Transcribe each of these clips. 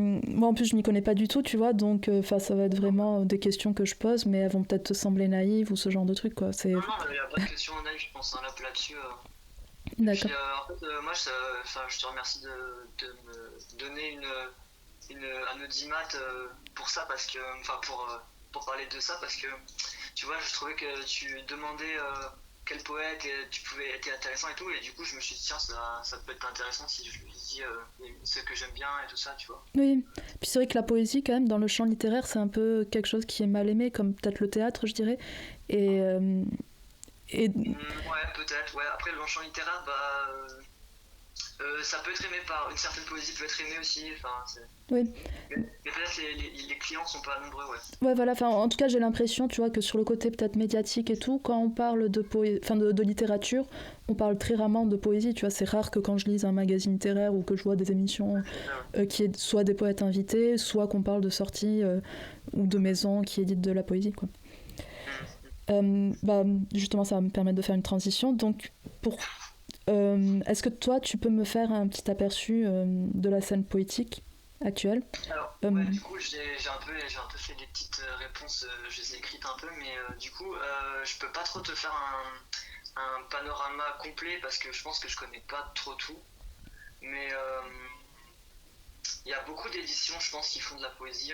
Moi, en plus, je m'y connais pas du tout, tu vois, donc ça va être vraiment des questions que je pose, mais elles vont peut-être te sembler naïves ou ce genre de trucs, quoi. Non, non, il n'y a pas de question en live, je pense, hein, là-dessus. Et puis, D'accord. en fait, moi, je te remercie de me donner un audimat pour ça, parce que, enfin, pour parler de ça, parce que, tu vois, je trouvais que tu demandais quel poète tu pouvais être intéressant et tout, et du coup, je me suis dit, tiens, ça peut être intéressant si je lui dis ce que j'aime bien et tout ça, tu vois. Oui. Puis c'est vrai que la poésie, quand même, dans le champ littéraire, c'est un peu quelque chose qui est mal aimé, comme peut-être le théâtre, je dirais. Et, et Ouais, peut-être, ouais. Après, le champ littéraire, bah, ça peut être aimé par une certaine poésie, peut être aimé aussi, enfin, oui. mais peut-être les clients sont pas nombreux, ouais. Ouais, voilà. Enfin, en tout cas, j'ai l'impression, tu vois, que sur le côté peut-être médiatique et tout, quand on parle de littérature, on parle très rarement de poésie. Tu vois, c'est rare que quand je lise un magazine littéraire ou que je vois des émissions Ah ouais. qui est soit des poètes invités, soit qu'on parle de sorties ou de maisons qui éditent de la poésie, quoi. Mm. Bah, justement, ça va me permettre de faire une transition. Donc, est-ce que toi, tu peux me faire un petit aperçu de la scène poétique actuelle? Alors, Euh, ouais, du coup, j'ai un peu fait des petites réponses, je les ai écrites un peu, mais du coup, je peux pas trop te faire un panorama complet parce que je pense que je connais pas trop tout. Mais il y a beaucoup d'éditions, je pense, qui font de la poésie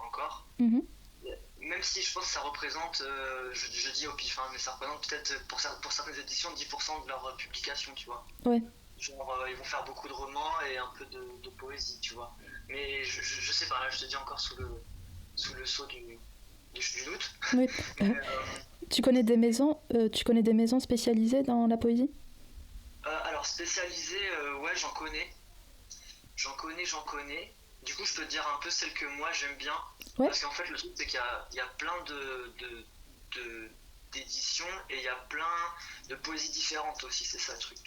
encore. mhm, Même si je pense que ça représente, je dis au pif, hein, mais ça représente peut-être pour certaines éditions 10% de leur publication, tu vois. ouais. Genre, ils vont faire beaucoup de romans et un peu de poésie, tu vois. Mais je sais pas, là, je te dis encore sous le sceau du doute. Oui. Mais Tu connais des maisons spécialisées dans la poésie? alors, spécialisé, ouais, j'en connais. Du coup, je peux te dire un peu celle que moi j'aime bien. Ouais. Parce qu'en fait, le truc, c'est qu'il y a plein de- d'éditions et il y a plein de poésies différentes aussi, c'est ça le truc.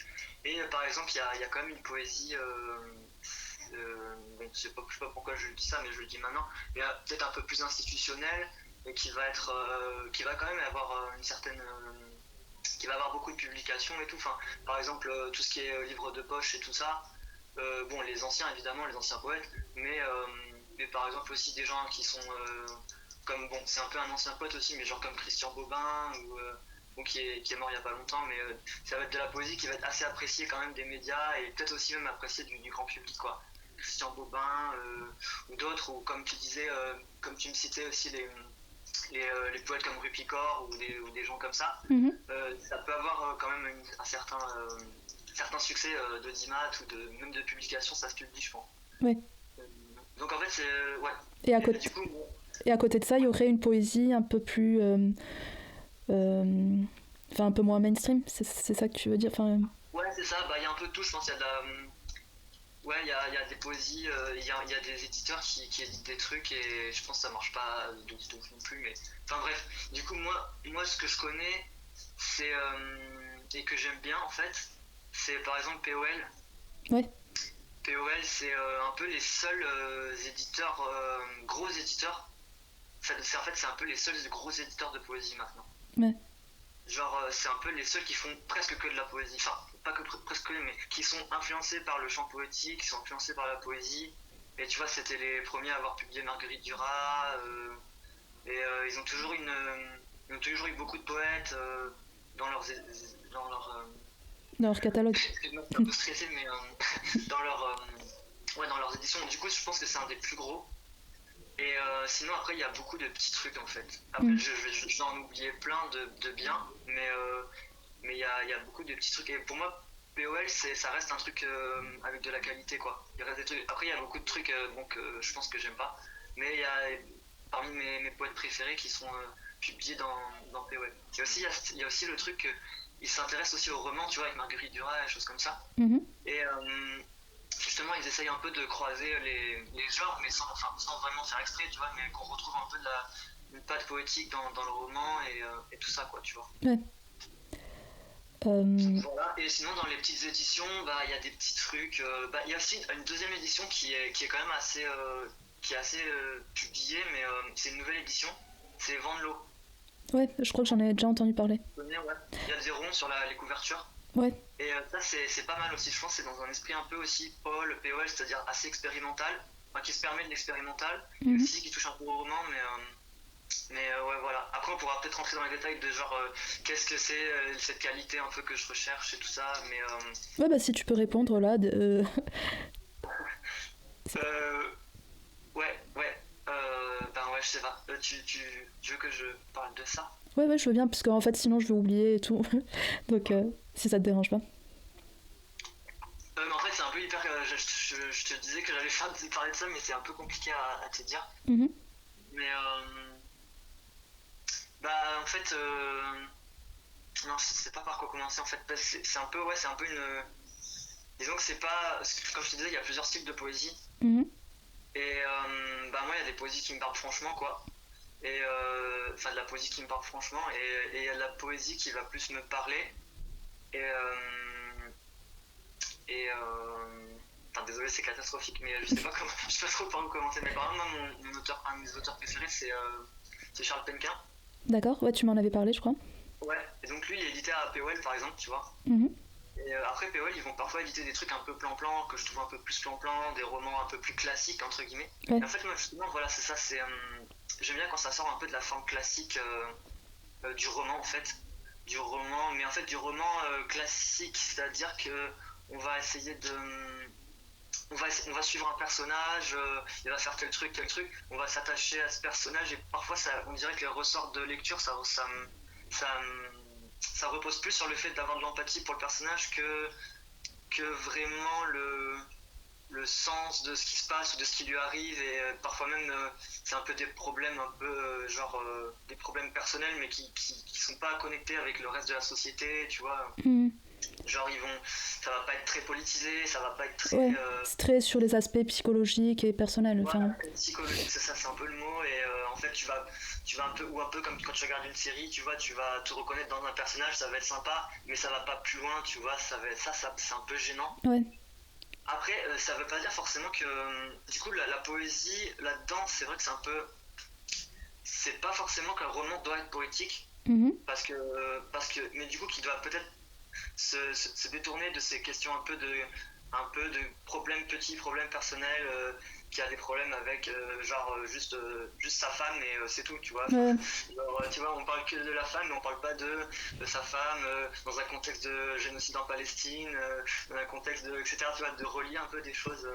Et par exemple, il y a quand même une poésie, bon, je sais pas pourquoi je dis ça, mais je le dis maintenant, mais peut-être un peu plus institutionnelle et qui va quand même avoir une certaine. Qui va avoir beaucoup de publications et tout. Enfin, par exemple, tout ce qui est livre de poche et tout ça. Bon, les anciens, évidemment, les anciens poètes, mais par exemple aussi des gens qui sont comme, bon, c'est un peu un ancien poète aussi, mais genre comme Christian Bobin, ou qui est mort il n'y a pas longtemps, mais ça va être de la poésie qui va être assez appréciée quand même des médias et peut-être aussi même appréciée du grand public, quoi. Christian Bobin, ou d'autres, ou comme tu disais, comme tu me citais aussi les poètes comme Rupicor ou des gens comme ça, Mhm. ça peut avoir quand même un certain succès d'audimat ou même de publication, ça se publie, je pense. Ouais. Euh, donc en fait, c'est. Ouais. Et à Et côté, du coup, bon, et à côté de ça, il y aurait une poésie un peu plus. Euh, Enfin, un peu moins mainstream, c'est ça que tu veux dire? Enfin, ouais, c'est ça, bah, il y a un peu de tout, je pense. Il y a de la. Ouais, il y a des poésies, il y a des éditeurs qui éditent des trucs et je pense que ça marche pas de ouf non plus. Mais... Enfin bref, du coup, moi ce que je connais, c'est. Et que j'aime bien en fait, c'est par exemple POL. ouais. POL, c'est un peu les seuls éditeurs, gros éditeurs. En fait, c'est un peu les seuls gros éditeurs de poésie maintenant. Ouais. Genre, c'est un peu les seuls qui font presque que de la poésie. Enfin, pas que presque, mais qui sont influencés par le chant poétique, qui sont influencés par la poésie. Et tu vois, c'était les premiers à avoir publié Marguerite Duras. Et ils ont toujours eu beaucoup de poètes dans leurs, dans leur, Dans leur catalogue. excuse-moi, je suis un peu stressé, mais dans leur, ouais, dans leurs éditions. Du coup, je pense que c'est un des plus gros. Et sinon, après, il y a beaucoup de petits trucs en fait. Après, Mm. je vais en oublier plein de bien, mais il y a beaucoup de petits trucs. Et pour moi, POL, ça reste un truc avec de la qualité, quoi. Il reste des trucs. Après, il y a beaucoup de trucs bon, que je pense que j'aime pas, mais il y a parmi mes poètes préférés qui sont publiés dans POL. Il y a aussi le truc qu'il s'intéresse aussi au roman, tu vois, avec Marguerite Duras et des choses comme ça. Mhm. Et justement, ils essayent un peu de croiser les genres, mais sans vraiment faire exprès, tu vois, mais qu'on retrouve un peu une patte poétique dans le roman et tout ça, quoi, tu vois. Ouais. Donc Euh, voilà. Et sinon, dans les petites éditions, bah, il y a des petits trucs. Bah, il y a aussi une deuxième édition qui est quand même qui est assez publiée, mais c'est une nouvelle édition. C'est Vandelot. ouais, je crois que j'en ai déjà entendu parler. Ouais. Il y a des ronds sur les couvertures. Ouais. Et ça, c'est pas mal aussi. Je pense que c'est dans un esprit un peu aussi POL, c'est-à-dire assez expérimental. qui se permet de l'expérimental, et Mhm. aussi qui touche un peu au roman, mais ouais, voilà. Après, on pourra peut-être rentrer dans les détails de genre, qu'est-ce que c'est cette qualité un peu que je recherche et tout ça, mais Ouais, bah si tu peux répondre là. euh, ouais, ben ouais, je sais pas. Tu veux que je parle de ça? Ouais, je veux bien, parce qu'en fait, sinon je vais oublier et tout. Donc, si ça te dérange pas. Mais en fait, c'est un peu hyper. Je te disais que j'allais parler de ça, mais c'est un peu compliqué à te dire. Mhm. Mais bah, en fait, non, je sais pas par quoi commencer en fait. Parce que c'est un peu, ouais, c'est un peu une. Disons que c'est pas. Comme je te disais, il y a plusieurs styles de poésie. Mhm. Et bah, moi, il y a des poésies qui me parlent franchement, quoi. Et enfin, de la poésie qui me parle franchement. Et il y a de la poésie qui va plus me parler. Et. Et enfin, désolé, c'est catastrophique, mais je sais pas comment, je sais pas trop par où commencer. Mais par exemple, moi, mon auteur, un de mes auteurs préférés, c'est Charles Penquin. D'accord, ouais, tu m'en avais parlé, je crois. Ouais. Et donc lui, il est édité à POL, par exemple, tu vois. Mhm. Et après POL, ils vont parfois éditer des trucs un peu plan-plan, que je trouve un peu plus plan-plan, des romans un peu plus classiques, entre guillemets. Ouais. Et en fait, moi, justement, voilà, c'est ça, j'aime bien quand ça sort un peu de la forme classique du roman, en fait. Du roman, mais en fait, du roman classique, c'est-à-dire que on va essayer de on va suivre un personnage, il va faire tel truc, on va s'attacher à ce personnage et parfois on dirait que les ressorts de lecture, ça, ça repose plus sur le fait d'avoir de l'empathie pour le personnage que vraiment le sens de ce qui se passe ou de ce qui lui arrive et parfois même c'est un peu des problèmes un peu des problèmes personnels mais qui sont pas connectés avec le reste de la société, tu vois. Mhm. Genre ça va pas être très politisé, ça va pas être très Ouais, c'est très sur les aspects psychologiques et personnels. voilà, Enfin, psychologique, c'est ça, c'est un peu le mot et en fait tu vas un peu ou un peu comme quand tu regardes une série, tu vois, tu vas te reconnaître dans un personnage, ça va être sympa, mais ça va pas plus loin, tu vois, ça c'est un peu gênant. ouais. Après, ça veut pas dire forcément que du coup la poésie là-dedans, c'est vrai que c'est pas forcément qu'un roman doit être poétique Mhm. parce que mais du coup qui doit peut-être se détourner de ces questions un peu de problèmes petits, problèmes personnels, qui a des problèmes avec juste sa femme et c'est tout, tu vois. Ouais. Genre, tu vois, on parle que de la femme, mais on parle pas de sa femme dans un contexte de génocide en Palestine, dans un contexte de etc. Tu vois, de relier un peu des choses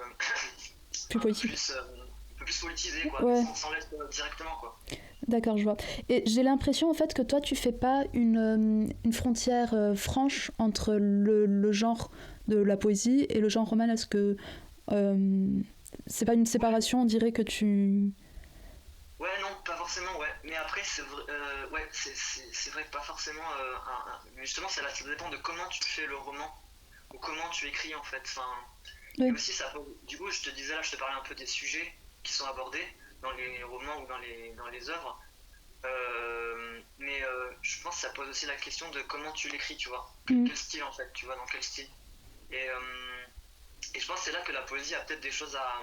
Plus poétique. un peu plus politisées, quoi, Ouais. sans l'être directement, quoi. D'accord, je vois. Et j'ai l'impression en fait que toi tu fais pas une frontière franche entre le genre de la poésie et le genre romanesque. Euh, c'est pas une séparation, on dirait que tu. Ouais, non, pas forcément, ouais. Mais après, c'est vrai, ouais, c'est vrai que pas forcément. Mais justement, ça dépend de comment tu fais le roman ou comment tu écris en fait. Enfin, et Ouais. aussi, du coup, je te disais là, je te parlais un peu des sujets qui sont abordés dans les romans ou dans les œuvres. Mais je pense que ça pose aussi la question de comment tu l'écris, tu vois. Mm. Quel style en fait, tu vois, dans quel style. Et, et je pense que c'est là que la poésie a peut-être des choses à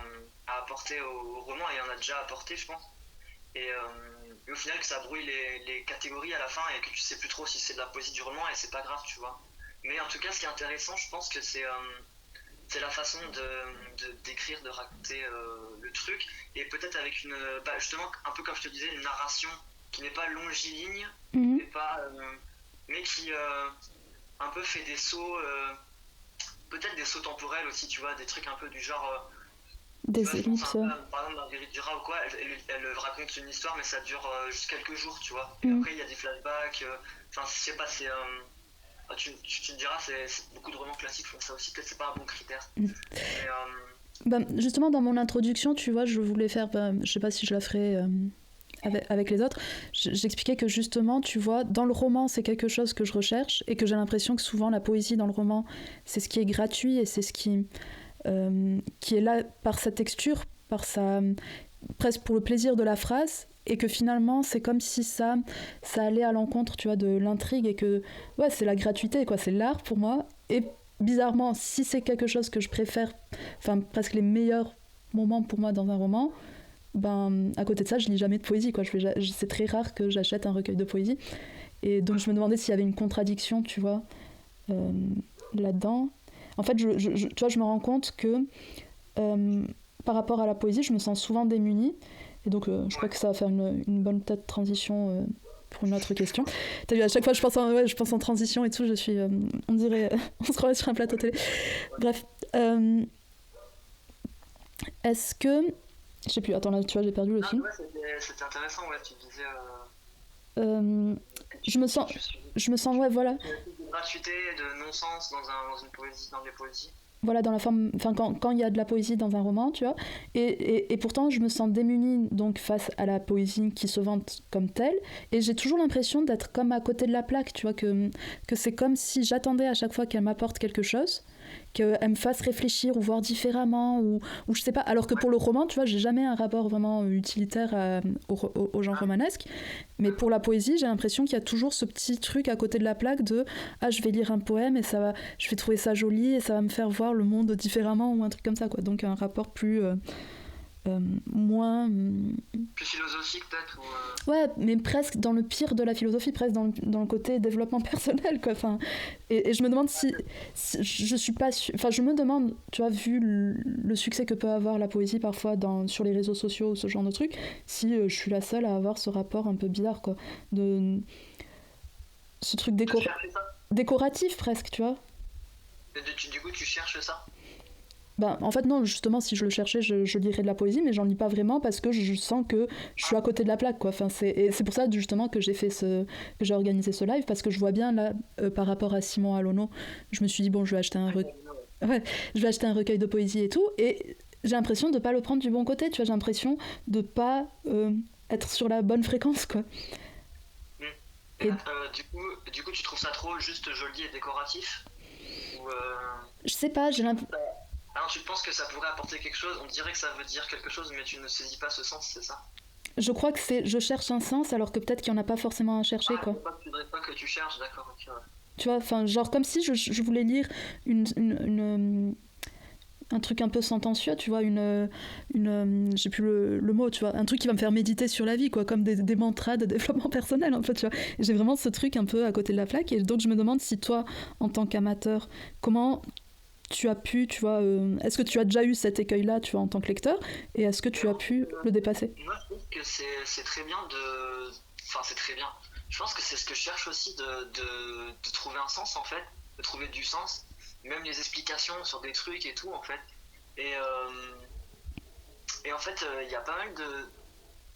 apporter au roman et en a déjà apporté, je pense. Et au final que ça brouille les catégories à la fin et que tu sais plus trop si c'est de la poésie du roman et c'est pas grave, tu vois. Mais en tout cas, ce qui est intéressant, je pense que c'est la façon d'écrire, de raconter le truc et peut-être avec justement un peu comme je te disais, une narration qui n'est pas longiligne, Mhm. mais qui un peu fait des sauts, peut-être des sauts temporels aussi, tu vois, des trucs un peu du genre. Tu vois, Des je pense un ellipses. peu par exemple, Marguerite Duras ou quoi, elle raconte une histoire, mais ça dure juste quelques jours, tu vois. Et Mm. après, il y a des flashbacks. Enfin, je sais pas, tu te diras, beaucoup de romans classiques font ça aussi. Peut-être c'est pas un bon critère. Mm. Mais, Bah, justement, dans mon introduction, tu vois, je voulais faire. Bah, je sais pas si je la ferai avec les autres. J'expliquais que justement, tu vois, dans le roman, c'est quelque chose que je recherche et que j'ai l'impression que souvent la poésie dans le roman, c'est ce qui est gratuit et c'est ce qui est là par sa texture, par sa presque pour le plaisir de la phrase, et que finalement c'est comme si ça allait à l'encontre, tu vois, de l'intrigue et que ouais, c'est la gratuité, quoi, c'est l'art pour moi. Et bizarrement, si c'est quelque chose que je préfère, enfin presque les meilleurs moments pour moi dans un roman, ben à côté de ça, je lis jamais de poésie, quoi. C'est très rare que j'achète un recueil de poésie. Et donc je me demandais s'il y avait une contradiction, tu vois, là-dedans. En fait, tu vois, je me rends compte que par rapport à la poésie, je me sens souvent démunie. Et donc, je crois que ça va faire une bonne peut-être transition pour une autre question. T'as vu, à chaque fois, je pense en transition et tout, je suis... on dirait... on se croirait sur un plateau télé. Bref. Est-ce que... Je sais plus, attends, là, tu vois, j'ai perdu le film. Ouais, c'était intéressant, ouais, tu disais... je me sens, ouais, voilà. De gratuité, de non-sens dans des poésies. Voilà, dans la forme, enfin quand il y a de la poésie dans un roman, tu vois, et pourtant je me sens démunie donc face à la poésie qui se vante comme telle, et j'ai toujours l'impression d'être comme à côté de la plaque, tu vois, que c'est comme si j'attendais à chaque fois qu'elle m'apporte quelque chose, qu'elle me fasse réfléchir ou voir différemment, ou je sais pas, alors que pour le roman, tu vois, j'ai jamais un rapport vraiment utilitaire au genre romanesque, mais pour la poésie, j'ai l'impression qu'il y a toujours ce petit truc à côté de la plaque de « Ah, je vais lire un poème et je vais trouver ça joli et ça va me faire voir le monde différemment » ou un truc comme ça, quoi. Donc un rapport plus... moins... Plus philosophique peut-être Ouais, mais presque dans le pire de la philosophie, presque dans le côté développement personnel, quoi. Enfin, et je me demande si je suis pas enfin, je me demande, tu vois, vu le succès que peut avoir la poésie parfois sur les réseaux sociaux ou ce genre de trucs, si je suis la seule à avoir ce rapport un peu bizarre, quoi, de ce truc décoratif presque, tu vois. Du coup, tu cherches ça? Ben, en fait, non, justement, si je le cherchais, je lirais de la poésie, mais j'en lis pas vraiment parce que je sens que je suis à côté de la plaque, quoi. Enfin, c'est pour ça, justement, que que j'ai organisé ce live, parce que je vois bien, là, par rapport à Simon Alonno, je me suis dit, bon, je vais acheter un recueil de poésie et tout, et j'ai l'impression de pas le prendre du bon côté, tu vois, j'ai l'impression de pas être sur la bonne fréquence, quoi. Et... du coup, tu trouves ça trop juste joli et décoratif? Ou Je sais pas, j'ai l'impression... Alors tu penses que ça pourrait apporter quelque chose, on dirait que ça veut dire quelque chose, mais tu ne saisis pas ce sens, c'est ça? Je crois que je cherche un sens, alors que peut-être qu'il n'y en a pas forcément à chercher, quoi. Tu voudrais pas que tu cherches, d'accord, ok, ouais. Tu vois, enfin, genre comme si je voulais lire un truc un peu sentencieux, tu vois, j'ai plus le mot, tu vois, un truc qui va me faire méditer sur la vie, quoi, comme des mantras de développement personnel, un peu, tu vois. Et j'ai vraiment ce truc un peu à côté de la plaque, et donc je me demande si toi, en tant qu'amateur, comment tu as pu, tu vois, est-ce que tu as déjà eu cet écueil-là, tu vois, en tant que lecteur, et est-ce que tu as pu le dépasser? Moi, je trouve que c'est très bien de... Enfin, c'est très bien. Je pense que c'est ce que je cherche aussi, de trouver un sens, en fait, de trouver du sens, même les explications sur des trucs et tout, en fait. Et en fait, il y a pas mal de...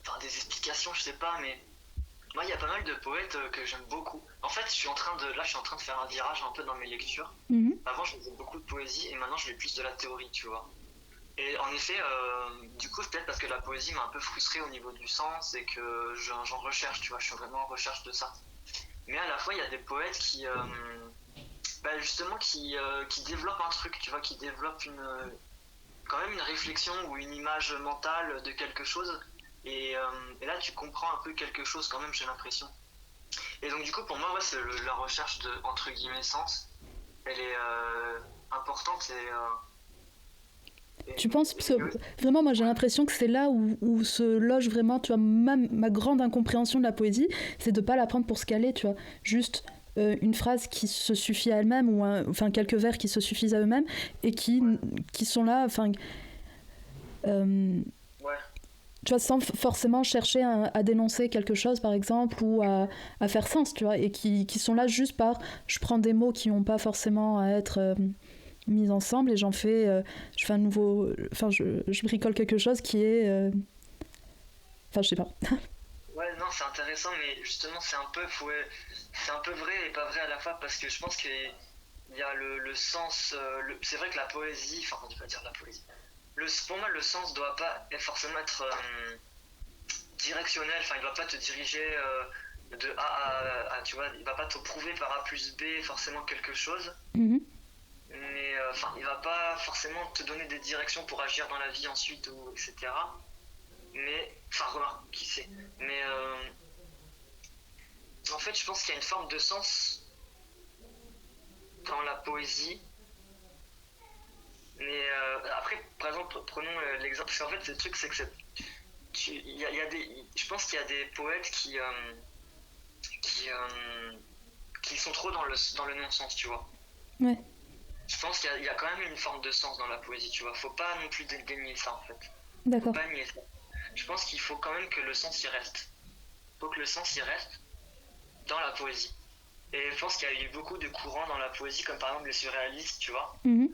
Enfin, des explications, je sais pas, mais... Moi, il y a pas mal de poètes que j'aime beaucoup. En fait, je suis en train de faire un virage un peu dans mes lectures. Mm-hmm. Avant, je faisais beaucoup de poésie et maintenant, je fais plus de la théorie, tu vois. Et en effet, du coup, peut-être parce que la poésie m'a un peu frustré au niveau du sens et que j'en recherche, tu vois. Je suis vraiment en recherche de ça. Mais à la fois, il y a des poètes qui, justement, qui développent un truc, tu vois, qui développent quand même une réflexion ou une image mentale de quelque chose. Et là, tu comprends un peu quelque chose quand même, j'ai l'impression. Et donc, du coup, pour moi, ouais, c'est la recherche de, entre guillemets, sens. Elle est importante Tu penses que vraiment, moi, j'ai l'impression que c'est là où se loge vraiment, tu vois, ma grande incompréhension de la poésie, c'est de pas la prendre pour ce qu'elle est, tu vois. Juste une phrase qui se suffit à elle-même, ou enfin, quelques vers qui se suffisent à eux-mêmes, et qui sont là, enfin... tu vois, sans forcément chercher à dénoncer quelque chose, par exemple, ou à faire sens, tu vois, et qui sont là juste par... Je prends des mots qui n'ont pas forcément à être mis ensemble, et je fais un nouveau... Enfin, je bricole quelque chose qui est... Enfin, je sais pas. Ouais, non, c'est intéressant, mais justement, c'est un peu vrai et pas vrai à la fois, parce que je pense qu'il y a le sens... c'est vrai que la poésie... Enfin, on ne peut pas dire la poésie... pour moi, le sens doit pas forcément être directionnel, enfin, il doit pas te diriger de A à, tu vois, il va pas te prouver par A plus B forcément quelque chose, mais il va pas forcément te donner des directions pour agir dans la vie ensuite, ou etc. Mais, enfin, remarque, qui sait. Mais en fait, je pense qu'il y a une forme de sens dans la poésie. Mais après, par exemple, prenons l'exemple, parce qu'en fait, le truc, c'est que je pense qu'il y a des poètes qui sont trop dans le non-sens, tu vois. Ouais. je pense qu'il y a quand même une forme de sens dans la poésie, tu vois. Faut pas non plus dénier ça, en fait. Faut D'accord. pas nier ça. Je pense qu'il faut quand même que le sens y reste. Faut que le sens y reste dans la poésie. Et je pense qu'il y a eu beaucoup de courants dans la poésie, comme par exemple les surréalistes, tu vois. Mhm.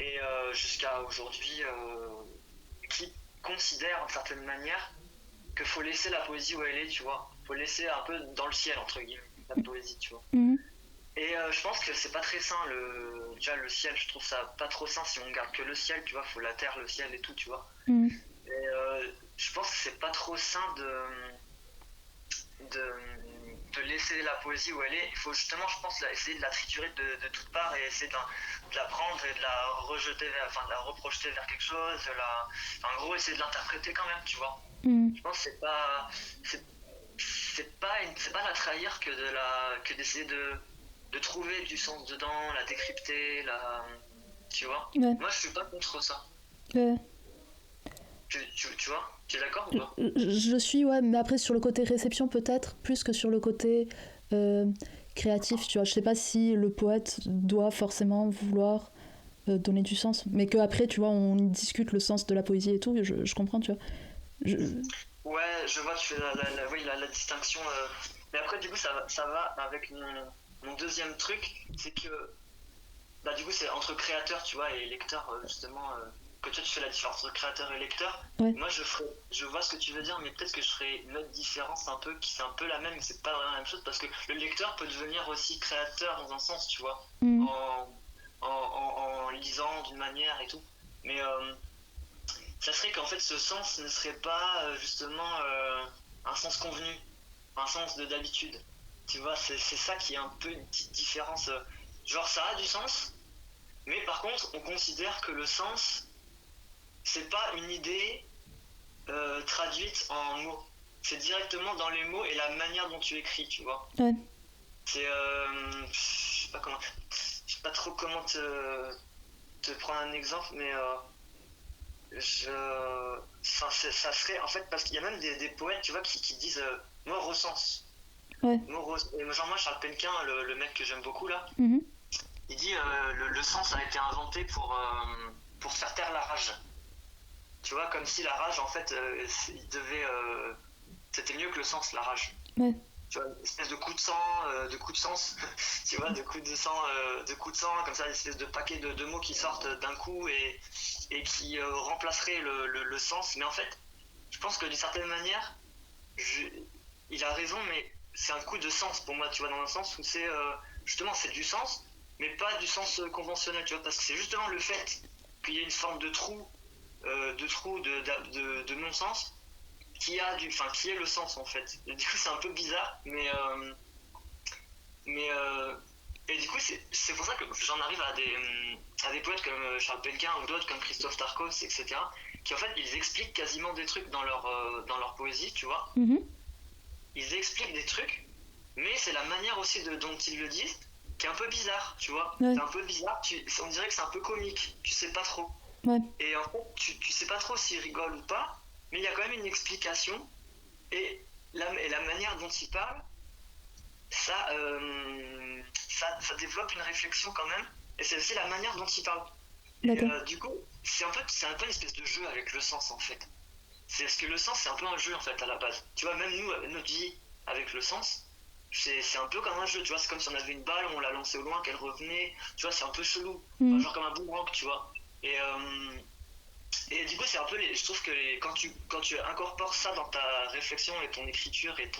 Et jusqu'à aujourd'hui, qui considèrent, d'une certaine manière, qu'il faut laisser la poésie où elle est, tu vois. Faut laisser un peu dans le ciel, entre guillemets, la poésie, tu vois. Mhm. Et je pense que c'est pas très sain, déjà le ciel, je trouve ça pas trop sain si on garde que le ciel, tu vois. Faut la terre, le ciel et tout, tu vois. Mhm. Et je pense que c'est pas trop sain de, de laisser la poésie où elle est. Il faut justement, je pense, essayer de la triturer de toutes parts et essayer de la prendre et de la rejeter, enfin de la reprojeter vers quelque chose. En gros, essayer de l'interpréter quand même, tu vois. Mhm. Je pense que c'est pas la trahir que d'essayer de trouver du sens dedans, la décrypter, tu vois. Ouais. Moi, je suis pas contre ça. Ouais. Tu vois, tu es d'accord ou pas? Je suis, ouais, mais après sur le côté réception peut-être, plus que sur le côté euh, créatif, tu vois. Je sais pas si le poète doit forcément vouloir donner du sens, mais qu'après, tu vois, on discute le sens de la poésie et tout, je comprends, tu vois. Je... Ouais, je vois, tu fais oui, la distinction. Mais après, du coup, ça va avec mon deuxième truc, c'est que, bah, du coup, c'est entre créateur, tu vois, et lecteur, justement, que toi, tu fais la différence entre créateur et lecteur. Ouais. Moi, je vois ce que tu veux dire, mais peut-être que je ferais une autre différence un peu, qui c'est un peu la même, mais c'est pas vraiment la même chose, parce que le lecteur peut devenir aussi créateur dans un sens, tu vois, Mm. en lisant d'une manière et tout. Mais ça serait qu'en fait ce sens ne serait pas justement un sens convenu, un sens de d'habitude. Tu vois, c'est ça qui est un peu une petite différence. Genre ça a du sens, mais par contre on considère que le sens, c'est pas une idée traduite en mots. C'est directement dans les mots et la manière dont tu écris, tu vois. Ouais. C'est, je sais pas trop comment te prendre un exemple, mais ça serait en fait parce qu'il y a même des poètes tu vois qui disent moi recense Ouais. et genre moi Charles Penquin le mec que j'aime beaucoup là Mhm. il dit le sens a été inventé pour faire taire la rage, tu vois, comme si la rage en fait il devait c'était mieux que le sens, la rage. Ouais. Tu vois, une espèce de coup de sens, tu vois, de coup de sang, comme ça, une espèce de paquet de mots qui sortent d'un coup et qui remplaceraient le sens. Mais en fait, je pense que d'une certaine manière, je, il a raison, mais c'est un coup de sens pour moi, tu vois, dans un sens où c'est justement c'est du sens, mais pas du sens conventionnel, tu vois, parce que c'est justement le fait qu'il y ait une forme de trou, de non-sens qui est le sens en fait. Et du coup, c'est un peu bizarre, mais et du coup, c'est pour ça que j'en arrive à des poètes comme Charles Pellequin ou d'autres comme Christophe Tarkos, etc., qui en fait, ils expliquent quasiment des trucs dans leur poésie, tu vois. Mhm. Ils expliquent des trucs, mais c'est la manière aussi dont ils le disent qui est un peu bizarre, tu vois. Ouais. C'est un peu bizarre, on dirait que c'est un peu comique, tu sais pas trop. Ouais. Et en fait, tu sais pas trop s'ils rigolent ou pas, mais il y a quand même une explication. Et la manière dont il parle, ça développe une réflexion quand même. Et c'est aussi la manière dont il parle. Et du coup, c'est un peu une espèce de jeu avec le sens en fait. C'est parce que le sens, c'est un peu un jeu en fait à la base. Tu vois, même nous, notre vie avec le sens, c'est un peu comme un jeu. Tu vois, c'est comme si on avait une balle, on la lançait au loin, qu'elle revenait. Tu vois, c'est un peu chelou. Mm. Enfin, genre comme un boomerang, tu vois. Et du coup, c'est un peu je trouve que quand tu incorpores ça dans ta réflexion et ton écriture et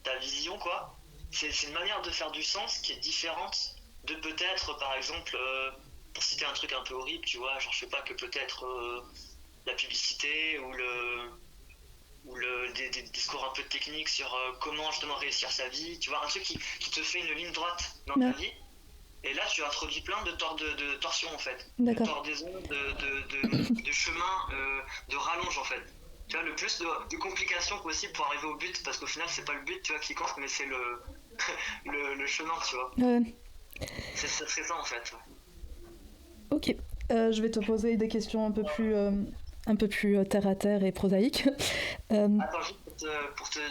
ta vision, quoi, c'est une manière de faire du sens qui est différente de peut-être, par exemple, pour citer un truc un peu horrible, tu vois, genre je sais pas, que peut-être la publicité ou des discours un peu techniques sur comment justement réussir sa vie, tu vois, un truc qui te fait une ligne droite dans ta vie. Et là, tu introduis plein de torsions, en fait. D'accord. De tordaisons, de chemins, de rallonges, en fait. Tu vois, le plus de complications possible pour arriver au but, parce qu'au final, c'est pas le but, tu vois, qui compte, mais c'est le chemin, tu vois. Ouais. C'est ça, en fait. Ok. Je vais te poser des questions un peu plus terre à terre et prosaïques. Attends,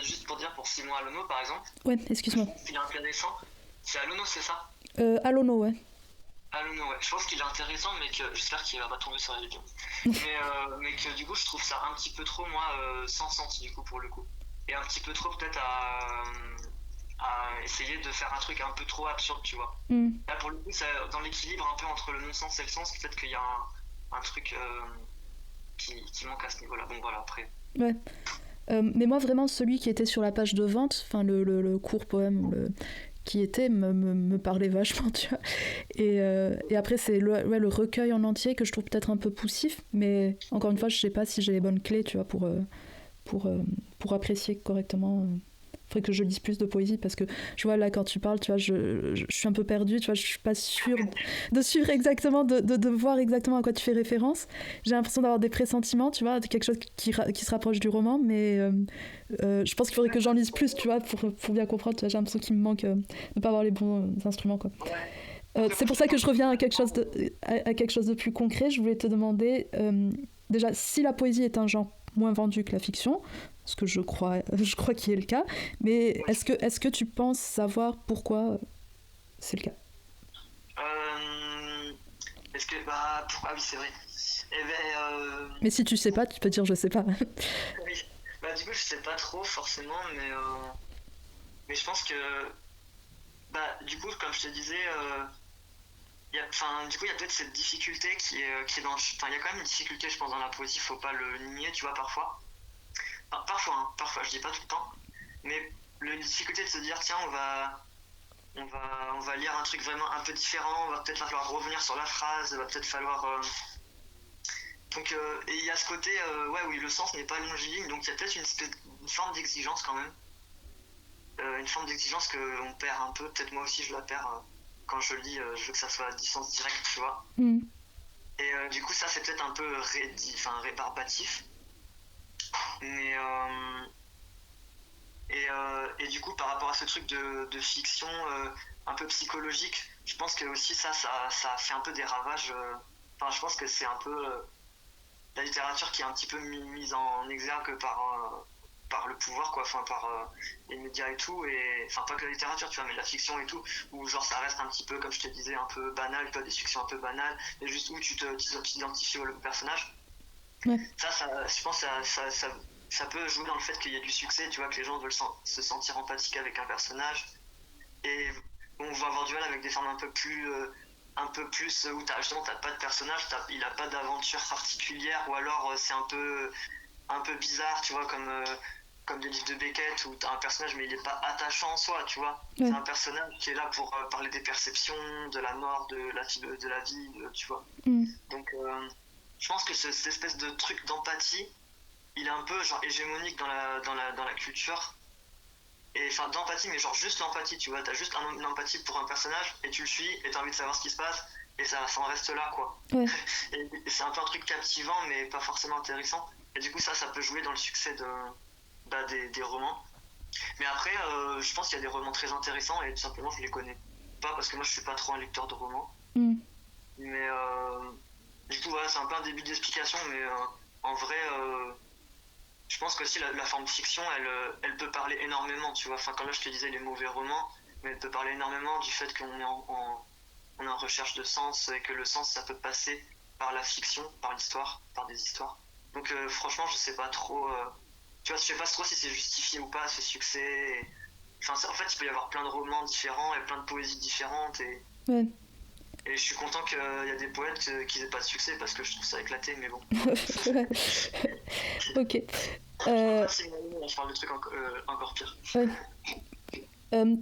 juste pour dire, pour Simon Alonso, par exemple. Ouais, excuse-moi. Il est intéressant. C'est Alonso, c'est ça? Alono, ouais. Alone, ouais. Je pense qu'il est intéressant, mais que j'espère qu'il va pas tomber sur la vidéo. Mais que du coup, je trouve ça un petit peu trop, moi, sans sens, du coup, pour le coup. Et un petit peu trop, peut-être, à essayer de faire un truc un peu trop absurde, tu vois. Mm. Là, pour le coup, ça, dans l'équilibre un peu entre le non-sens et le sens, peut-être qu'il y a un truc qui manque à ce niveau-là. Bon, voilà, après. Ouais. Mais moi, vraiment, celui qui était sur la page de vente, enfin, le court poème qui était, me parlait vachement, tu vois. Et après, c'est le recueil en entier que je trouve peut-être un peu poussif, mais encore une fois, je sais pas si j'ai les bonnes clés, tu vois, pour apprécier correctement. Faudrait que je lise plus de poésie parce que tu vois là quand tu parles, tu vois, je suis un peu perdue, tu vois, je suis pas sûre de suivre exactement, de voir exactement à quoi tu fais référence. J'ai l'impression d'avoir des pressentiments, tu vois, de quelque chose qui se rapproche du roman, mais je pense qu'il faudrait que j'en lise plus, tu vois, pour bien comprendre. Tu vois, j'ai l'impression qu'il me manque de pas avoir les bons instruments, quoi. C'est pour ça que je reviens à quelque chose de plus concret. Je voulais te demander déjà si la poésie est un genre moins vendu que la fiction, ce que je crois qu'il est le cas, mais est-ce que tu penses savoir pourquoi c'est le cas? Euh, Est-ce que. Bah. Ah oui, c'est vrai. Eh ben. Mais si tu sais pas, tu peux dire je sais pas. Oui. Bah, du coup, je sais pas trop forcément, mais je pense que. Bah, du coup, comme je te disais. Du coup, il y a peut-être cette difficulté qui est dans. Enfin, il y a quand même une difficulté, je pense, dans la poésie, faut pas le nier, tu vois, parfois. Enfin, parfois, hein, parfois, je dis pas tout le temps. Mais la difficulté de se dire, tiens, on va lire un truc vraiment un peu différent, va peut-être falloir revenir sur la phrase, va peut-être falloir. Donc, et il y a ce côté, ouais, oui, le sens n'est pas longiligne, donc il y a peut-être une forme d'exigence quand même. Une forme d'exigence qu'on perd un peu, peut-être moi aussi je la perds quand je lis, je veux que ça soit à distance directe, tu vois. Mm. Et du coup, ça, c'est peut-être un peu rébarbatif. Mais. Et du coup, par rapport à ce truc de fiction un peu psychologique, je pense que aussi ça fait un peu des ravages. Enfin, je pense que c'est un peu la littérature qui est un petit peu mise en exergue par le pouvoir, quoi, enfin par les médias et tout, et enfin pas que la littérature, tu vois, mais la fiction et tout, où genre ça reste un petit peu, comme je te disais, un peu banal, tu vois, des fictions un peu banales, et juste où tu t'identifies au personnage. Ouais. Je pense que ça peut jouer dans le fait qu'il y ait du succès, tu vois, que les gens veulent se sentir empathiques avec un personnage, et on va avoir du mal avec des formes un peu plus où t'as pas de personnage, il a pas d'aventure particulière, ou alors c'est un peu bizarre, tu vois, comme des livres de Beckett où t'as un personnage mais il est pas attachant en soi, tu vois. Ouais. C'est un personnage qui est là pour parler des perceptions, de la mort, de la vie, tu vois. Mm. Donc je pense que cette espèce de truc d'empathie, il est un peu genre hégémonique dans la culture. Et enfin d'empathie, mais genre juste l'empathie, tu vois. T'as juste une empathie pour un personnage et tu le suis et t'as envie de savoir ce qui se passe et ça en reste là, quoi. Ouais. Et c'est un peu un truc captivant mais pas forcément intéressant. Et du coup ça peut jouer dans le succès des romans. Mais après, je pense qu'il y a des romans très intéressants et tout simplement je les connais pas parce que moi je suis pas trop un lecteur de romans. Mm. Mais du coup voilà, c'est un peu un début d'explication, mais en vrai, je pense qu'aussi la forme fiction, elle peut parler énormément, tu vois. Enfin, quand là je te disais les mauvais romans, mais elle peut parler énormément du fait qu'on est on est en recherche de sens et que le sens ça peut passer par la fiction, par l'histoire, par des histoires. Donc franchement, je sais pas trop. Tu vois, je sais pas trop si c'est justifié ou pas ce succès. Enfin, en fait, il peut y avoir plein de romans différents et plein de poésies différentes Ouais. et je suis content qu'il y a des poètes qui n'aient pas de succès parce que je trouve ça éclaté, mais bon. Ouais. Ok. Je parle de trucs encore pires. Ouais.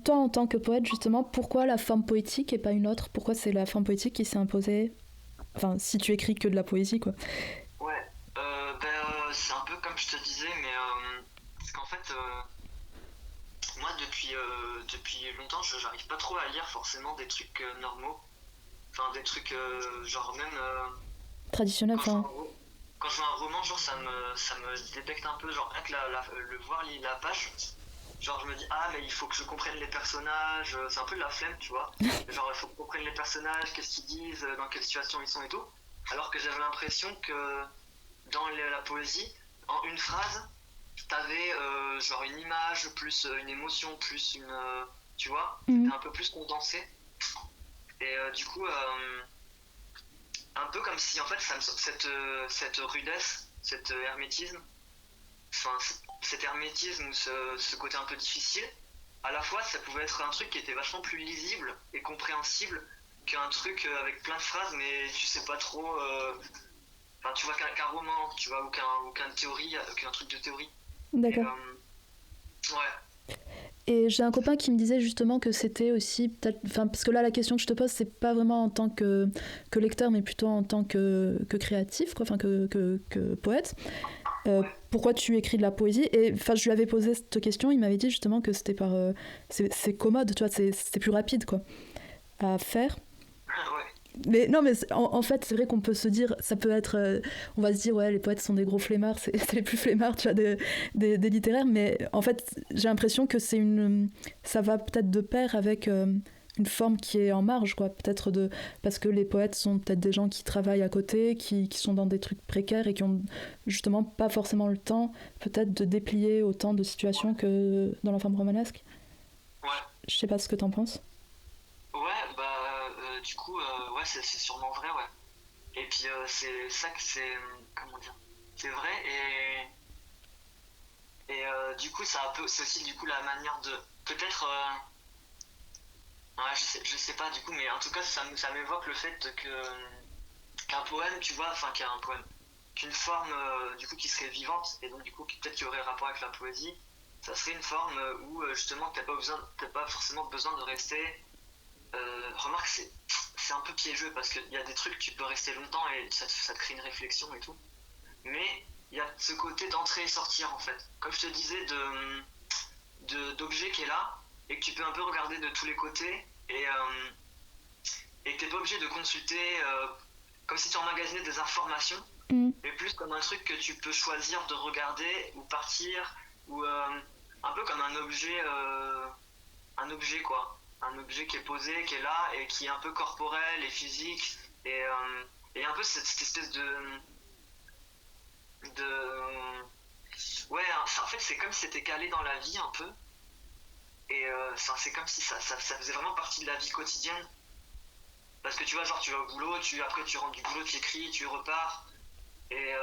Toi, en tant que poète, justement, pourquoi la forme poétique et pas une autre? Pourquoi c'est la forme poétique qui s'est imposée? Enfin, si tu écris que de la poésie, quoi. Ouais, c'est un peu comme je te disais, mais parce qu'en fait, moi depuis longtemps, j'arrive pas trop à lire forcément des trucs normaux. Enfin, des trucs genre même Traditionnel, quand je vois enfin. quand je vois un roman, genre ça me débecte un peu, genre rien que le voir la page. Genre je me dis ah mais il faut que je comprenne les personnages, c'est un peu de la flemme tu vois. Genre il faut que je comprenne les personnages, qu'est-ce qu'ils disent, dans quelle situation ils sont et tout. Alors que j'avais l'impression que dans la poésie, en une phrase, t'avais genre une image, plus une émotion, plus une... tu vois, Mm. c'était un peu plus condensé. Et du coup, un peu comme si en fait cette rudesse, cet hermétisme, enfin cet hermétisme ou ce côté un peu difficile, à la fois ça pouvait être un truc qui était vachement plus lisible et compréhensible qu'un truc avec plein de phrases mais tu sais pas trop, enfin tu vois qu'un roman, tu vois, ou qu'un théorie, qu'un truc de théorie. D'accord. Et, ouais. Et j'ai un copain qui me disait justement que c'était aussi peut-être, enfin parce que là la question que je te pose c'est pas vraiment en tant que lecteur mais plutôt en tant que créatif quoi, enfin que poète. Pourquoi tu écris de la poésie? Et enfin je lui avais posé cette question, il m'avait dit justement que c'était par c'est commode, tu vois, c'est plus rapide quoi à faire. Ouais. Mais non, mais en fait, c'est vrai qu'on peut se dire, ça peut être, on va se dire, ouais, les poètes sont des gros flemmards, c'est les plus flemmards, tu vois, des littéraires, mais en fait, j'ai l'impression que ça va peut-être de pair avec une forme qui est en marge, quoi, peut-être parce que les poètes sont peut-être des gens qui travaillent à côté, qui sont dans des trucs précaires et qui ont justement pas forcément le temps, peut-être, de déplier autant de situations que dans la forme romanesque. Ouais. Je sais pas ce que t'en penses. Ouais, bah, du coup, ouais, c'est sûrement vrai, ouais. Et puis, c'est ça que c'est. Comment dire? C'est vrai, et du coup, c'est aussi, du coup, la manière de. Peut-être. Ouais, je sais pas, du coup, mais en tout cas, ça m'évoque le fait qu'un poème, tu vois, enfin, qu'un poème. Qu'une forme, du coup, qui serait vivante, et donc, du coup, peut-être qu'il y aurait rapport avec la poésie, ça serait une forme où, justement, t'as pas forcément besoin de rester. Remarque, c'est un peu piégeux parce qu'il y a des trucs que tu peux rester longtemps et ça te crée une réflexion et tout. Mais il y a ce côté d'entrer et sortir en fait. Comme je te disais, d'objet qui est là et que tu peux un peu regarder de tous les côtés et que t'es pas obligé de consulter comme si tu emmagasinais des informations, mais plus comme un truc que tu peux choisir de regarder ou partir ou un peu comme un objet quoi. Un objet qui est posé, qui est là et qui est un peu corporel et physique et un peu cette espèce de ouais, en fait c'est comme si c'était calé dans la vie un peu et c'est comme si ça faisait vraiment partie de la vie quotidienne parce que tu vois genre tu vas au boulot, après tu rentres du boulot, tu écris, tu repars et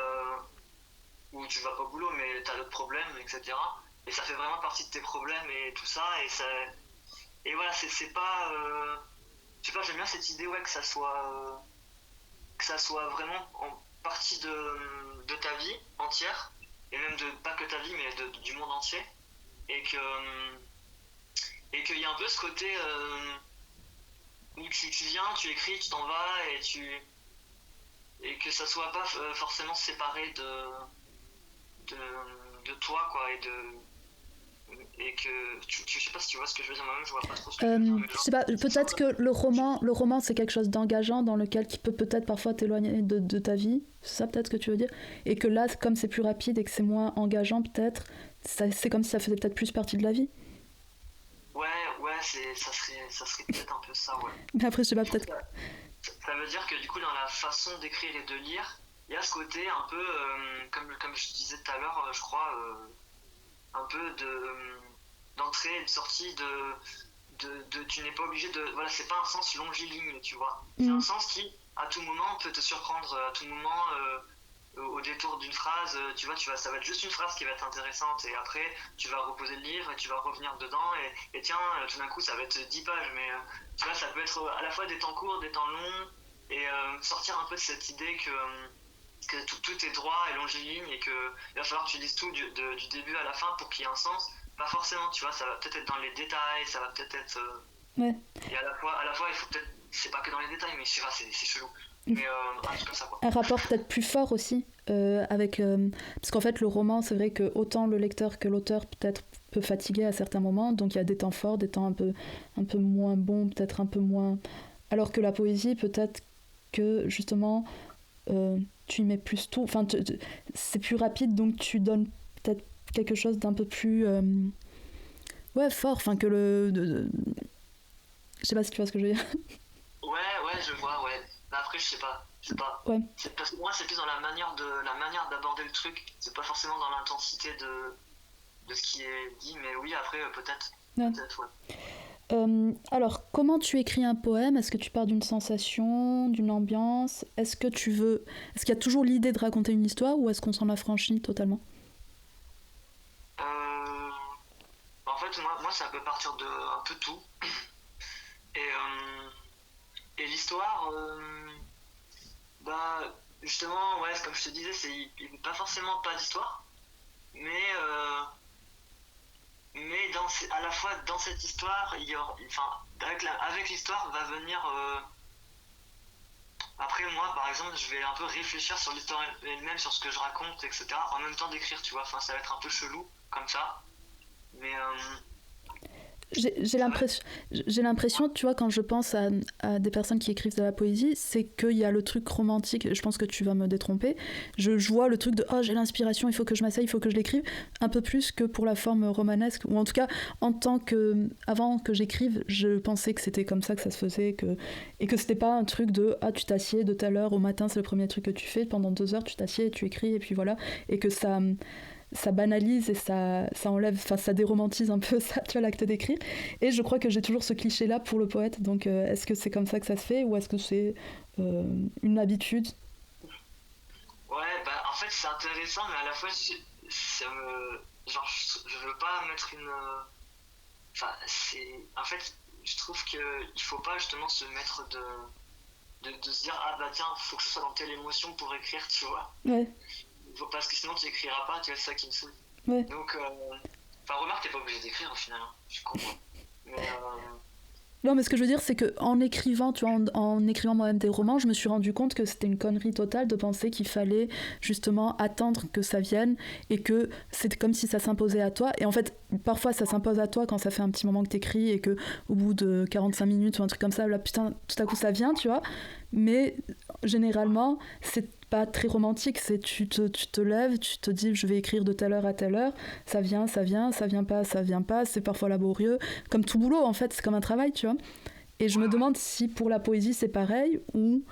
ou tu vas pas au boulot mais t'as d'autres problèmes etc et ça fait vraiment partie de tes problèmes et tout ça et voilà c'est pas je sais pas, j'aime bien cette idée ouais que ça soit vraiment en partie de ta vie entière et même de pas que ta vie mais du monde entier et qu'il y a un peu ce côté où tu viens, tu écris, tu t'en vas et que ça soit pas forcément séparé de toi quoi et que je sais pas si tu vois ce que je veux dire, moi-même je vois pas trop ce que je veux dire. Je sais pas, peut-être que le roman c'est quelque chose d'engageant dans lequel qui peut peut-être parfois t'éloigner de ta vie, c'est ça peut-être que tu veux dire, et que là comme c'est plus rapide et que c'est moins engageant peut-être, c'est comme si ça faisait peut-être plus partie de la vie. Ouais, ça serait peut-être un peu ça, ouais. Mais après je sais pas, peut-être. Ça veut dire que du coup dans la façon d'écrire et de lire, il y a ce côté un peu, comme je disais tout à l'heure, je crois, un peu d'entrée et de sortie tu n'es pas obligé de voilà c'est pas un sens longiligne tu vois c'est un sens qui à tout moment peut te surprendre à tout moment au détour d'une phrase tu vois ça va être juste une phrase qui va être intéressante et après tu vas reposer le livre et tu vas revenir dedans et tiens tout d'un coup ça va être 10 pages mais tu vois ça peut être à la fois des temps courts des temps longs et sortir un peu de cette idée que tout est droit et longiligne et qu'il va falloir que tu lises tout du début à la fin pour qu'il y ait un sens. Pas forcément, tu vois, ça va peut-être être dans les détails, ça va peut-être être. Ouais. Et à la fois, il faut peut-être. C'est pas que dans les détails, mais je sais pas, c'est chelou. Mais un truc comme ça, quoi. Un rapport peut-être plus fort aussi, avec. Parce qu'en fait, le roman, c'est vrai que autant le lecteur que l'auteur peut-être peut fatiguer à certains moments, donc il y a des temps forts, des temps un peu moins bons, peut-être un peu moins. Alors que la poésie, peut-être que justement. Tu y mets plus tout, enfin c'est plus rapide donc tu donnes peut-être quelque chose d'un peu plus ouais fort, enfin que je sais pas si tu vois ce que je veux dire. Ouais je vois ouais mais après je sais pas ouais. Parce que moi c'est plus dans la manière d'aborder le truc, c'est pas forcément dans l'intensité de ce qui est dit mais oui après peut-être ouais. Peut-être ouais. Alors, comment tu écris un poème? Est-ce que tu pars d'une sensation, d'une ambiance? Est-ce qu'il y a toujours l'idée de raconter une histoire ou est-ce qu'on s'en affranchit totalement? Euh, En fait, moi, ça peut partir de un peu tout. Et, et l'histoire, bah, justement, ouais, comme je te disais, il n'y a pas forcément pas d'histoire, mais, à la fois dans cette histoire, enfin, avec l'histoire va venir. Après, moi, par exemple, je vais un peu réfléchir sur l'histoire elle-même, sur ce que je raconte, etc. En même temps d'écrire, tu vois. Enfin, ça va être un peu chelou, comme ça. Mais, J'ai l'impression, j'ai l'impression, tu vois, quand je pense à des personnes qui écrivent de la poésie, c'est qu'il y a le truc romantique, je pense que tu vas me détromper, je vois le truc de « oh, j'ai l'inspiration, il faut que je m'asseye, il faut que je l'écrive », un peu plus que pour la forme romanesque, ou en tout cas, avant que j'écrive, je pensais que c'était comme ça que ça se faisait, et que c'était pas un truc de « ah, tu t'assieds de telle heure au matin, c'est le premier truc que tu fais, pendant 2 heures, tu t'assieds, tu écris, et puis voilà », et que ça banalise et ça enlève, enfin ça déromantise un peu ça, tu vois, l'acte d'écrire. Et je crois que j'ai toujours ce cliché-là pour le poète. Donc est-ce que c'est comme ça que ça se fait ou est-ce que c'est une habitude? ouais, bah, en fait, c'est intéressant, mais à la fois, genre, je veux pas mettre une. Enfin, en fait, je trouve qu'il faut pas justement se mettre de se dire, ah bah tiens, faut que je sois dans telle émotion pour écrire, tu vois. Ouais, Parce que sinon, tu écriras pas, tu vois, c'est ça qui me saoule. ouais. Donc, enfin, remarque, t'es pas obligé d'écrire au final, hein. Je comprends. Mais, Non, mais ce que je veux dire, c'est que en écrivant, tu vois, en écrivant moi-même des romans, je me suis rendu compte que c'était une connerie totale de penser qu'il fallait justement attendre que ça vienne et que c'était comme si ça s'imposait à toi. Et en fait, parfois, ça s'impose à toi quand ça fait un petit moment que t'écris et que au bout de 45 minutes ou un truc comme ça, là, putain, tout à coup, ça vient, tu vois. Mais généralement, c'est pas très romantique, c'est tu te lèves, tu te dis je vais écrire de telle heure à telle heure, ça vient, ça vient pas, c'est parfois laborieux, comme tout boulot en fait, c'est comme un travail, tu vois. Et je me demande si pour la poésie c'est pareil ou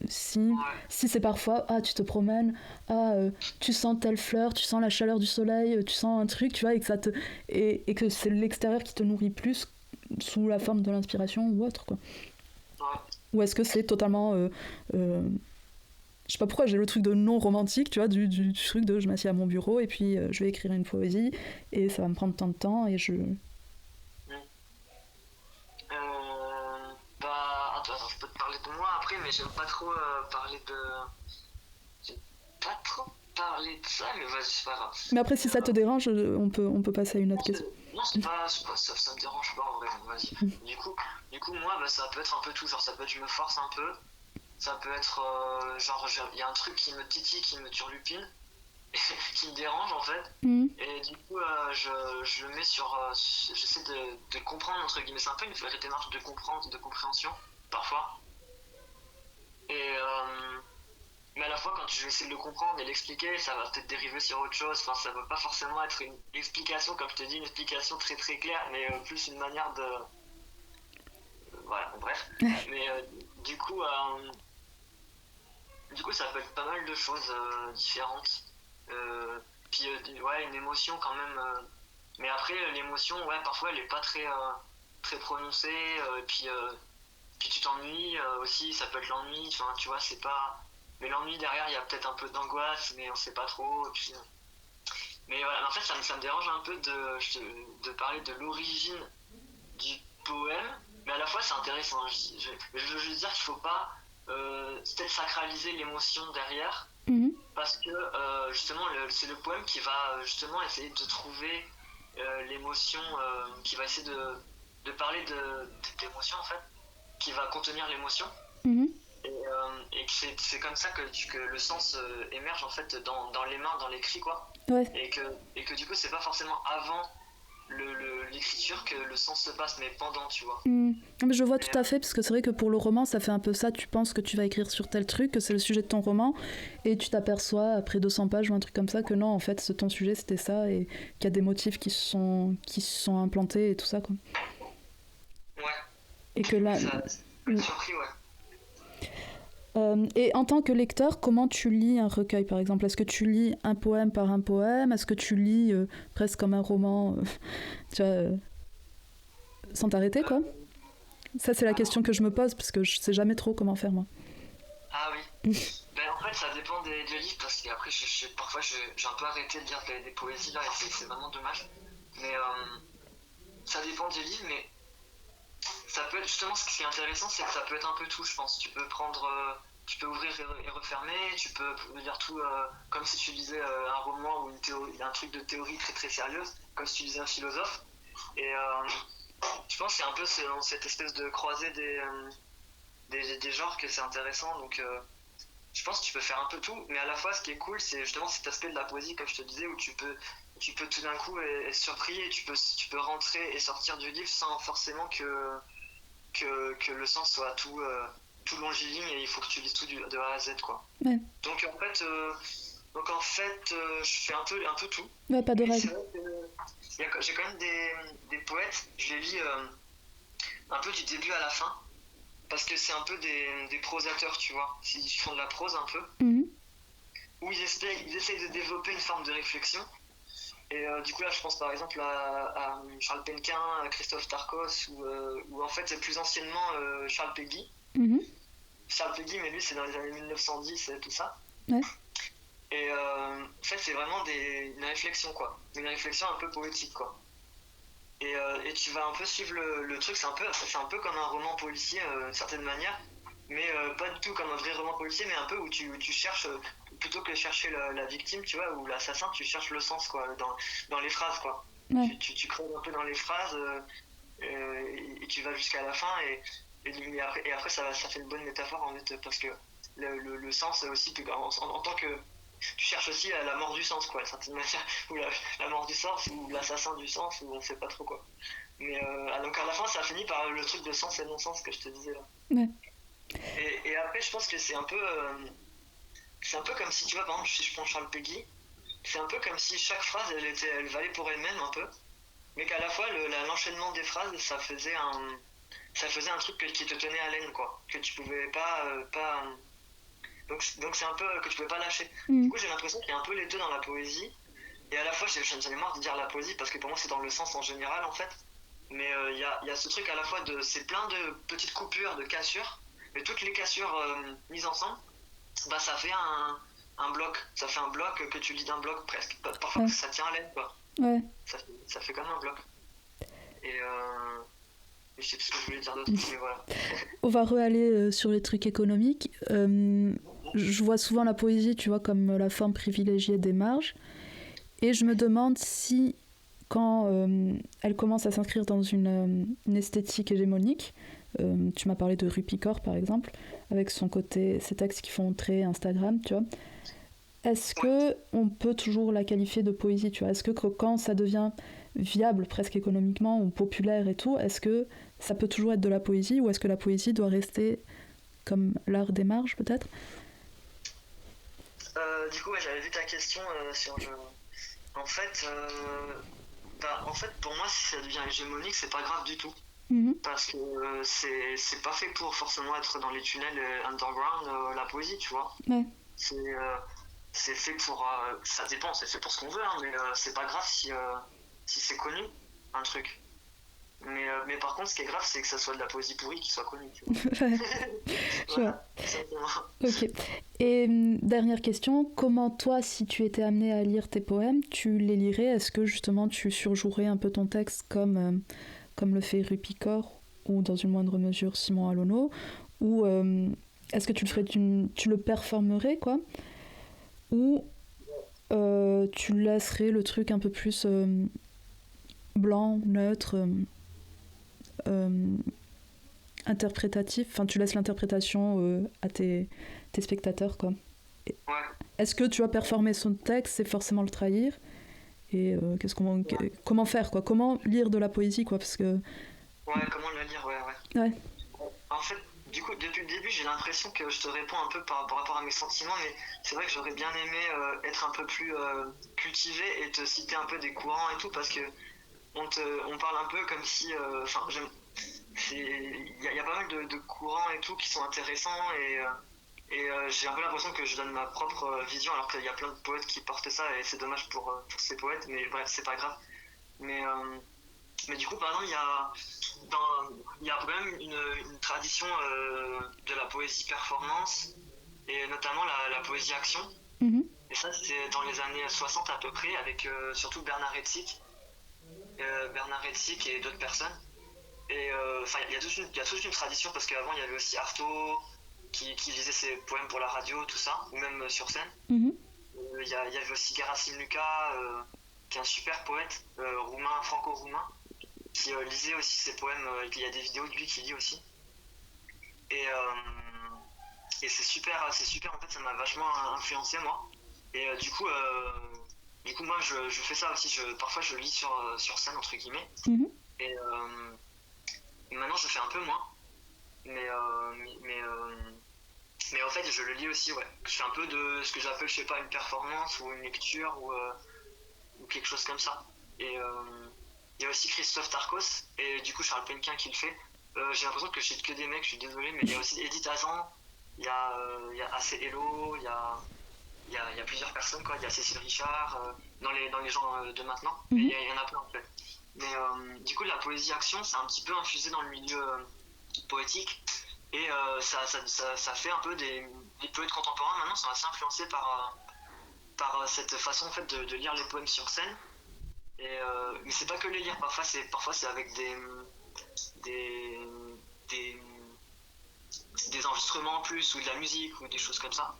si, ouais, si c'est parfois, ah tu te promènes, ah tu sens telle fleur, tu sens la chaleur du soleil, tu sens un truc, tu vois, et que c'est l'extérieur qui te nourrit plus sous la forme de l'inspiration ou autre, quoi. ouais. Ou est-ce que c'est totalement je sais pas pourquoi j'ai le truc de non romantique, tu vois, du truc de je m'assieds à mon bureau et puis je vais écrire une poésie et ça va me prendre tant de temps et je... Mm. Bah, attends, je peux te parler de moi après, mais j'aime pas trop parler de. J'aime pas trop parler de ça, mais vas-y, c'est pas grave. Mais après, si Mais, ça te dérange, on peut passer à une autre question. non, ça me dérange pas en vrai, vas-y. Du coup, moi, bah, ça peut être un peu tout, genre ça peut être je me force un peu, ça peut être genre il y a un truc qui me titille, qui me turlupine, qui me dérange en fait, Mhm. et du coup, je le mets sur, j'essaie de comprendre entre guillemets, c'est un peu une vraie démarche de comprendre, de compréhension, parfois, et mais à la fois, quand je vais essayer de le comprendre et l'expliquer, ça va peut-être dériver sur autre chose. Enfin, ça va pas forcément être une explication, comme je te dis, une explication très très claire, mais plus une manière de. Voilà, bref. Mais du coup, ça peut être pas mal de choses différentes. Euh, Puis, ouais, une émotion quand même. Mais après, l'émotion, ouais, parfois, elle est pas très prononcée. Puis tu t'ennuies aussi, ça peut être l'ennui. Enfin, tu vois, c'est pas. Mais l'ennui derrière, il y a peut-être un peu d'angoisse, mais on sait pas trop. Et puis, mais voilà, en fait, ça me dérange un peu de parler de l'origine du poème, mais à la fois c'est intéressant. Je veux dire qu'il faut pas peut-être sacraliser l'émotion derrière, Mhm. parce que justement, c'est le poème qui va justement essayer de trouver l'émotion, qui va essayer de parler d'émotion en fait, qui va contenir l'émotion. Mhm. Et que c'est comme ça que le sens émerge en fait dans les mains, dans l'écrit quoi. Ouais. Et que du coup c'est pas forcément avant l'écriture que le sens se passe, mais pendant, tu vois. Mhm. Mais je vois Et, tout à fait, parce que c'est vrai que pour le roman, ça fait un peu ça, tu penses que tu vas écrire sur tel truc, que c'est le sujet de ton roman, et tu t'aperçois après 200 pages ou un truc comme ça que non, en fait, ton sujet c'était ça, et qu'il y a des motifs qui se sont implantés et tout ça, quoi. ouais, Et que là... ça peut être surpris, ouais. Et en tant que lecteur, comment tu lis un recueil, par exemple? Est-ce que tu lis un poème par un poème? Est-ce que tu lis presque comme un roman tu vois, sans t'arrêter, quoi. Ça, c'est la question que je me pose, parce que je sais jamais trop comment faire, moi. Ah oui. Ben, en fait, ça dépend des livres, parce qu'après, parfois, j'ai un peu arrêté de lire des poésies, là, et c'est vraiment dommage. Mais ça dépend des livres, mais ça peut être, justement, ce qui est intéressant, c'est que ça peut être un peu tout, je pense. Tu peux prendre, tu peux ouvrir et refermer, tu peux lire tout comme si tu lisais un roman ou une théorie, un truc de théorie très très sérieuse, comme si tu lisais un philosophe. Et je pense que c'est un peu dans cette espèce de croisée des genres que c'est intéressant. Donc je pense que tu peux faire un peu tout, mais à la fois ce qui est cool, c'est justement cet aspect de la poésie, comme je te disais, où tu peux tout d'un coup être surpris et tu peux rentrer et sortir du livre sans forcément que le sens soit tout longiligne et il faut que tu lises tout de A à Z, quoi. Ouais. Donc en fait, je fais un peu tout. Ouais, pas de Et règles. c'est vrai que j'ai quand même des poètes, je les lis un peu du début à la fin, parce que c'est un peu des prosateurs, tu vois. Ils font de la prose un peu, Mhm. où ils essayent de développer une forme de réflexion. Et du coup, là, je pense par exemple à Charles Penquin, à Christophe Tarkos, ou en fait, c'est plus anciennement Charles Péguy. Mhm. Charles Péguy, mais lui, c'est dans les années 1910 et tout ça. Ouais. Et en fait, c'est vraiment une réflexion, quoi. Une réflexion un peu poétique, quoi. Et tu vas un peu suivre le truc, c'est un peu comme un roman policier, d'une certaine manière, mais pas du tout comme un vrai roman policier, mais un peu où tu cherches, plutôt que chercher la victime, tu vois, ou l'assassin, tu cherches le sens, quoi, dans les phrases, quoi. Ouais. Tu creuses un peu dans les phrases, et tu vas jusqu'à la fin, et après ça fait une bonne métaphore, en fait, parce que le sens aussi, en tant que... Tu cherches aussi la mort du sens, quoi, d'une certaine manière, ou la mort du sens, ou l'assassin du sens, ou on sait pas trop, quoi. Mais donc à la fin, ça finit par le truc de sens et non-sens que je te disais là. Ouais. Et après, je pense que c'est un peu comme si, tu vois, par exemple, si je prends Charles Péguy, c'est un peu comme si chaque phrase, elle valait pour elle-même un peu, mais qu'à la fois, l'enchaînement des phrases, ça faisait un truc qui te tenait à haleine, quoi, que tu pouvais pas donc c'est un peu que tu pouvais pas lâcher. Mhm. Du coup, j'ai l'impression qu'il y a un peu les deux dans la poésie, et à la fois, j'en ai marre de dire la poésie, parce que pour moi, c'est dans le sens en général, en fait, mais il y a ce truc à la fois c'est plein de petites coupures, de cassures, mais toutes les cassures mises ensemble, bah ça fait un bloc, que tu lis d'un bloc presque. Parfois Ouais. ça tient à l'aine, quoi. Ouais. Ça fait comme un bloc. Et je sais plus ce que je voulais dire d'autre, mais voilà. On va re-aller sur les trucs économiques. Je vois souvent la poésie, tu vois, comme la forme privilégiée des marges. Et je me demande si, quand elle commence à s'inscrire dans une esthétique hégémonique, tu m'as parlé de Rue Picor, par exemple, avec ses textes qui font très Instagram, tu vois. Est-ce que on peut toujours la qualifier de poésie, tu vois? Est-ce que quand ça devient viable presque économiquement ou populaire et tout, est-ce que ça peut toujours être de la poésie ou est-ce que la poésie doit rester comme l'art des marges, peut-être? Du coup, ouais, j'avais vu ta question sur le... En fait, pour moi, si ça devient hégémonique, c'est pas grave du tout. Mhm. Parce que c'est pas fait pour forcément être dans les tunnels underground, la poésie, tu vois. Ouais. C'est fait pour... ça dépend, c'est fait pour ce qu'on veut, hein, mais c'est pas grave si c'est connu, un truc. Mais par contre, ce qui est grave, c'est que ça soit de la poésie pourrie qui soit connue, tu vois. Ouais, je vois. Voilà, simplement. Ok. Et dernière question, comment toi, si tu étais amené à lire tes poèmes, tu les lirais? Est-ce que justement tu surjouerais un peu ton texte comme le fait Rue Picor ou dans une moindre mesure Simon Alonno? Ou est-ce que tu le performerais, quoi? Ou tu laisserais le truc un peu plus blanc, neutre, interprétatif, enfin tu laisses l'interprétation à tes spectateurs, quoi. Ouais. Est-ce que tu as performé son texte, c'est forcément le trahir? Et comment faire, quoi? Comment lire de la poésie, quoi? Parce que... Ouais, comment la lire, ouais. Ouais. En fait, du coup, depuis le début, j'ai l'impression que je te réponds un peu par rapport à mes sentiments, mais c'est vrai que j'aurais bien aimé être un peu plus cultivé et te citer un peu des courants et tout, parce que on parle un peu comme si... Enfin, il y a pas mal de courants et tout qui sont intéressants, et j'ai un peu l'impression que je donne ma propre vision, alors qu'il y a plein de poètes qui portent ça, et c'est dommage pour ces poètes, mais bref, c'est pas grave. Mais du coup, par exemple, il y a quand même une tradition de la poésie performance, et notamment la poésie action. Mhm. Et ça, c'était dans les années 60 à peu près, avec surtout Bernard Hetzig et d'autres personnes. Et il y a toute une tradition, parce qu'avant, il y avait aussi Artaud qui lisait ses poèmes pour la radio, tout ça, ou même sur scène. Mhm. Il y avait aussi Gerasim Luka, qui est un super poète roumain, franco-roumain, qui lisait aussi ses poèmes. Il y a des vidéos de lui qui lit aussi. Et, c'est super, en fait, ça m'a vachement influencé, moi. Et du coup moi, je fais ça aussi. Parfois, je lis sur scène, entre guillemets. Mhm. Et maintenant, je fais un peu moins. Mais en fait, je le lis aussi, ouais. Je fais un peu de ce que j'appelle, je sais pas, une performance ou une lecture ou quelque chose comme ça. Et il y a aussi Christophe Tarkos et du coup Charles Penquin qui le fait. J'ai l'impression que je cite que des mecs, je suis désolé, mais il y a aussi Edith Azan, il y a AC Hello, il y a plusieurs personnes, quoi. Il y a Cécile Richard, dans les gens de maintenant. Et il y en a plein, en fait. Mais du coup, la poésie action, c'est un petit peu infusé dans le milieu poétique. Et ça fait un peu des poètes contemporains maintenant sont assez influencés par cette façon, en fait, de lire les poèmes sur scène. Et mais c'est pas que les lire, parfois c'est avec des, des, des enregistrements en plus, ou de la musique, ou des choses comme ça.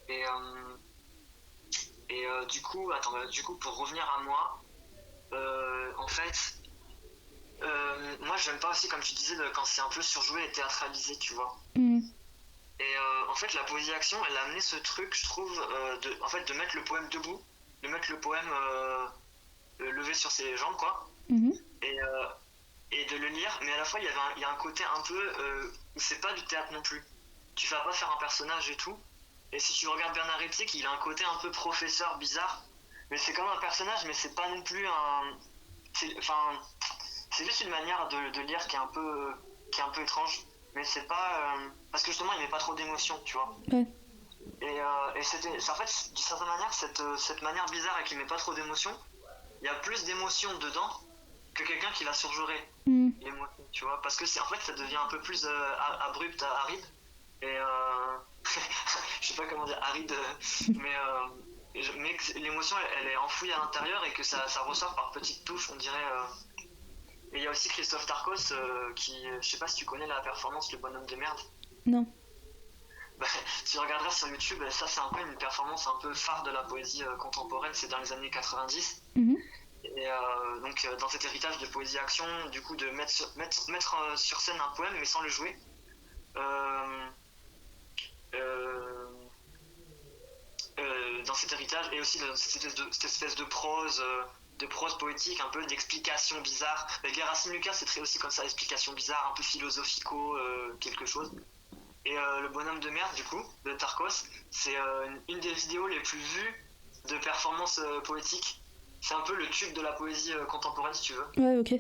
Et du coup, pour revenir à moi, en fait, moi j'aime pas aussi, comme tu disais, quand c'est un peu surjoué et théâtralisé, tu vois. Mhm. Et en fait, la poésie action, elle a amené ce truc, je trouve, de mettre le poème debout, de mettre le poème levé sur ses jambes, quoi, Mhm. et de le lire. Mais à la fois, il y a un côté un peu où c'est pas du théâtre non plus. Tu vas pas faire un personnage et tout. Et si tu regardes Bernard Hetzig, il a un côté un peu professeur bizarre. Mais c'est comme un personnage, mais c'est pas non plus un. Enfin, c'est juste une manière de lire qui est un peu étrange. Mais c'est pas. Parce que justement, il met pas trop d'émotion, tu vois. Ouais. Et c'est en fait, d'une certaine manière, cette manière bizarre et qui met pas trop d'émotion, il y a plus d'émotion dedans que quelqu'un qui va surjouer Mhm. l'émotion, tu vois. Parce que en fait, ça devient un peu plus abrupt, aride. Et je sais pas comment dire, aride, mais que l'émotion, elle est enfouie à l'intérieur et que ça ressort par petites touches, on dirait. Et il y a aussi Christophe Tarkos je sais pas si tu connais la performance Le Bonhomme de Merde. Non. Bah, tu regarderas sur YouTube, ça c'est un peu une performance un peu phare de la poésie contemporaine, c'est dans les années 90. Mhm. Et donc dans cet héritage de poésie action, du coup de mettre sur scène un poème mais sans le jouer. Dans cet héritage et aussi dans cette espèce de prose poétique, un peu d'explications bizarres. Gerasim Luka, c'est très aussi comme ça, explications bizarres, un peu philosophico, quelque chose. Et Le Bonhomme de Merde, du coup, de Tarkos, c'est une des vidéos les plus vues de performance poétique. C'est un peu le tube de la poésie contemporaine, si tu veux. Ouais, ok.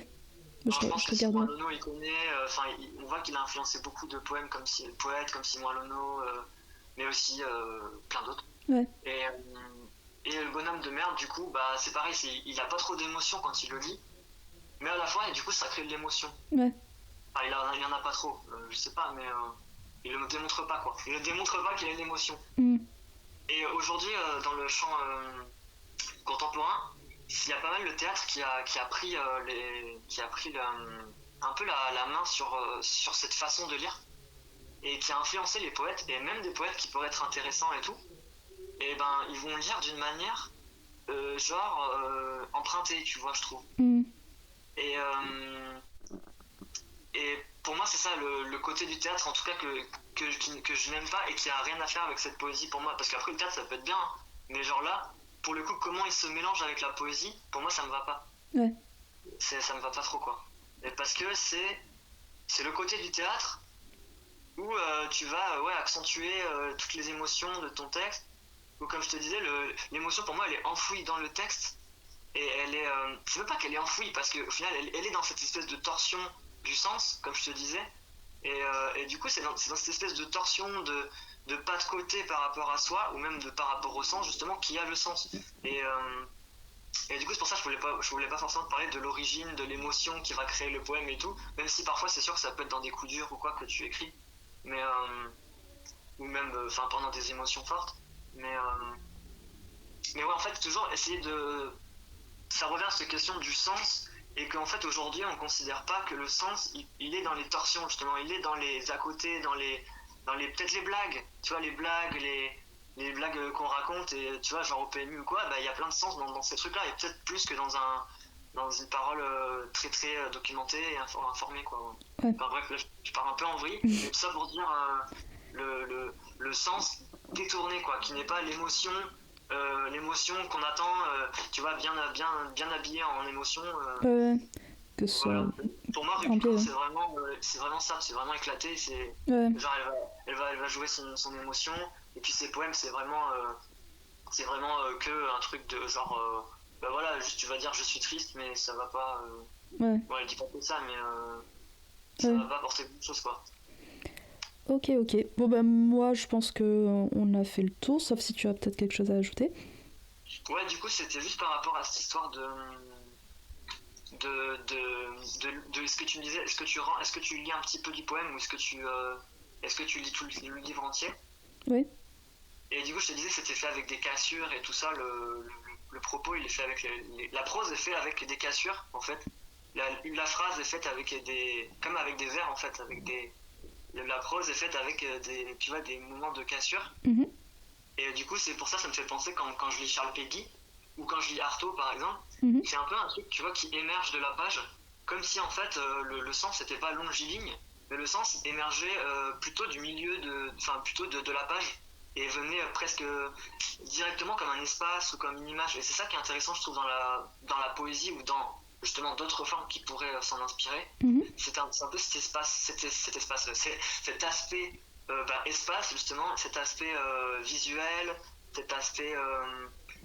Alors, je pense que regarde. Simon Alonno, il connaît. On voit qu'il a influencé beaucoup de poètes comme Simon Alonno, mais aussi plein d'autres. Ouais. Et Le Bonhomme de Merde, du coup, bah, c'est pareil, il a pas trop d'émotion quand il le lit, mais à la fois, et du coup, ça crée de l'émotion. Ouais. Enfin, il en a pas trop, je sais pas, mais il le démontre pas, quoi. Il ne démontre pas qu'il a une émotion. Mhm. Et aujourd'hui, dans le champ contemporain, il y a pas mal le théâtre qui a pris un peu la main sur cette façon de lire et qui a influencé les poètes, et même des poètes qui pourraient être intéressants et tout. Et ben, ils vont lire d'une manière empruntée, tu vois, je trouve. Mhm. Et pour moi, c'est ça le côté du théâtre, en tout cas, que je n'aime pas et qui a rien à faire avec cette poésie pour moi. Parce qu'après, le théâtre, ça peut être bien, hein. Mais genre là, pour le coup, comment il se mélange avec la poésie, pour moi, ça me va pas. Ouais. Ça me va pas trop, quoi. Et parce que c'est le côté du théâtre où tu vas accentuer toutes les émotions de ton texte. Ou comme je te disais, l'émotion, pour moi, elle est enfouie dans le texte. Et elle est. C'est même pas qu'elle est enfouie, parce qu'au final, elle est dans cette espèce de torsion du sens, comme je te disais. Et du coup, c'est dans cette espèce de torsion de pas de côté par rapport à soi, ou même par rapport au sens, justement, qu'il y a le sens. Et Et du coup, c'est pour ça que je voulais pas forcément te parler de l'origine, de l'émotion qui va créer le poème et tout, même si parfois c'est sûr que ça peut être dans des coups durs ou quoi que tu écris, mais ou même pendant des émotions fortes. Mais, mais ouais, en fait, toujours essayer de. Ça revient à cette question du sens, et qu'en fait, aujourd'hui, on ne considère pas que le sens, il est dans les torsions, justement, il est dans les à côté, dans les peut-être les blagues, tu vois, les blagues qu'on raconte, et tu vois, genre au PMU ou quoi, bah, il y a plein de sens dans ces trucs-là, et peut-être plus que dans une parole très très documentée et informée, quoi. Ouais. Enfin bref, là, je pars un peu en vrille, mais tout ça pour dire le sens détourné, quoi, qui n'est pas l'émotion. L'émotion qu'on attend, tu vois, bien habillée en émotion. Que ce soit Voilà. Pour moi, rempli, Rupert, ouais. c'est vraiment ça, c'est vraiment éclaté. Ouais. Genre, elle va jouer son émotion, et puis ses poèmes, c'est vraiment que un truc de genre, bah voilà, juste tu vas dire je suis triste, mais ça va pas. Ouais. Bon, elle dit pas que ça, mais ça Ouais. va pas apporter beaucoup de choses, quoi. Ok, ok. Bon, bah, moi, je pense que on a fait le tour, sauf si tu as peut-être quelque chose à ajouter. Ouais, du coup, c'était juste par rapport à cette histoire de ce que tu me disais, est-ce que tu lis un petit peu du poème ou est-ce que tu lis tout le livre entier? Oui. Et du coup, je te disais, c'était fait avec des cassures et tout ça. Le propos, il est fait avec la prose est faite avec des cassures, en fait. La phrase est faite avec comme avec des vers, en fait, la prose est faite avec tu vois, des moments de cassure. Mhm. Et du coup, c'est pour ça me fait penser quand je lis Charles Péguy ou quand je lis Artaud, par exemple, Mhm. c'est un peu un truc, tu vois, qui émerge de la page, comme si en fait le sens n'était pas longiligne, mais le sens émergeait plutôt du milieu enfin plutôt de la page et venait presque directement comme un espace ou comme une image. Et c'est ça qui est intéressant, je trouve, dans la poésie ou dans justement d'autres formes qui pourraient s'en inspirer. Mhm. C'est un peu cet aspect espace, justement, cet aspect visuel, cet aspect.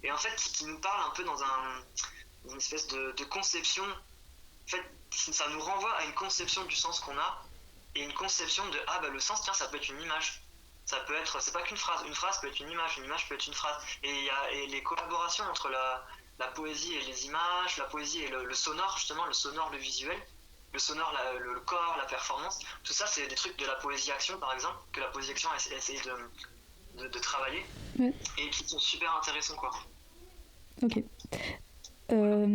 Et en fait, qui nous parle un peu dans une espèce de conception. En fait, ça nous renvoie à une conception du sens qu'on a et une conception de ah bah le sens, tiens, ça peut être une image. Ça peut être, c'est pas qu'une phrase peut être une image peut être une phrase. Et les collaborations entre la poésie et les images, la poésie et le sonore, justement, le sonore, le visuel, le sonore, le corps, la performance, tout ça, c'est des trucs de la poésie action, par exemple, que la poésie action a essayé de travailler, Ouais. et qui sont super intéressants, quoi. Ok. Voilà.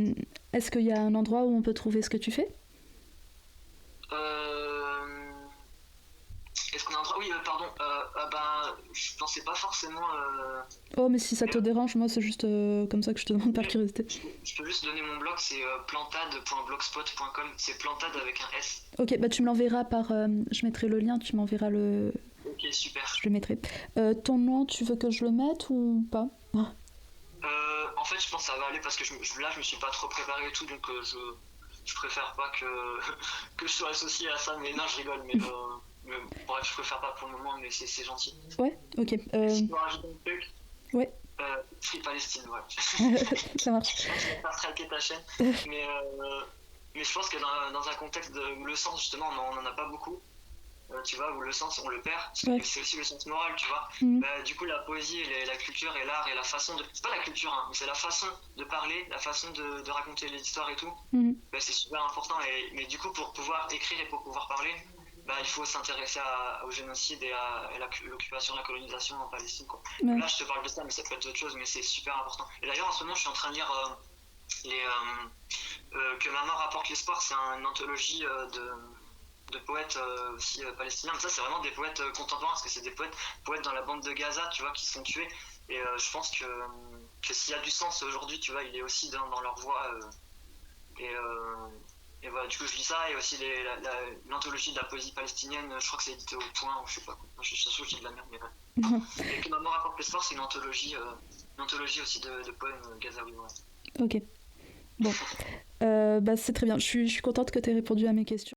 Est-ce qu'il y a un endroit où on peut trouver ce que tu fais? Est-ce qu'on a un droit? Oui, pardon. Ben, je pensais pas forcément. Oh, mais si ça te Mais, dérange, moi, c'est juste comme ça que je te demande par curiosité. je peux juste donner mon blog, c'est plantade.blogspot.com. C'est plantade avec un S. Ok, bah tu me l'enverras par... je mettrai le lien, tu m'enverras le... Ok, super. Je le mettrai. Ton nom, tu veux que je le mette ou pas? En fait, je pense que ça va aller parce que là, je me suis pas trop préparé et tout, donc je préfère pas que je sois associé à ça. Mais non, je rigole, mais bref, je préfère pas pour le moment, mais c'est gentil. Ouais, ok. Si tu veux rajouter un truc, Ouais. Free Palestine, voilà. Ça marche. Je pense que je vais faire traquer ta chaîne, mais, mais je pense que dans un contexte où le sens, justement, on en a pas beaucoup. Tu vois, où le sens on le perd, Ouais. c'est aussi le sens moral, tu vois. Mhm. Du coup, la poésie, et la culture et l'art et la façon de. C'est pas la culture, hein, mais c'est la façon de parler, la façon de raconter les histoires et tout. Mhm. C'est super important. Mais du coup, pour pouvoir écrire et pour pouvoir parler, il faut s'intéresser au génocide et à l'occupation, la colonisation en Palestine, quoi. Ouais. Là, je te parle de ça, mais ça peut être autre chose, mais c'est super important. Et d'ailleurs, en ce moment, je suis en train de lire Que ma mort apporte l'espoir, c'est une anthologie de poètes aussi palestiniens. Mais ça, c'est vraiment des poètes contemporains, parce que c'est des poètes dans la bande de Gaza, tu vois, qui sont tués. Et je pense que s'il y a du sens aujourd'hui, tu vois, il est aussi dans leur voix. Et voilà, du coup, je lis ça, et aussi l'anthologie de la poésie palestinienne, je crois que c'est édité au Point, ou je sais pas. Je suis sûr que j'ai de la merde, mais ouais. Et Que ma mort apporte l'espoir, c'est une anthologie aussi de poèmes gazaouis, ouais. Ok. Bon. Bah, c'est très bien. Je suis contente que tu aies répondu à mes questions.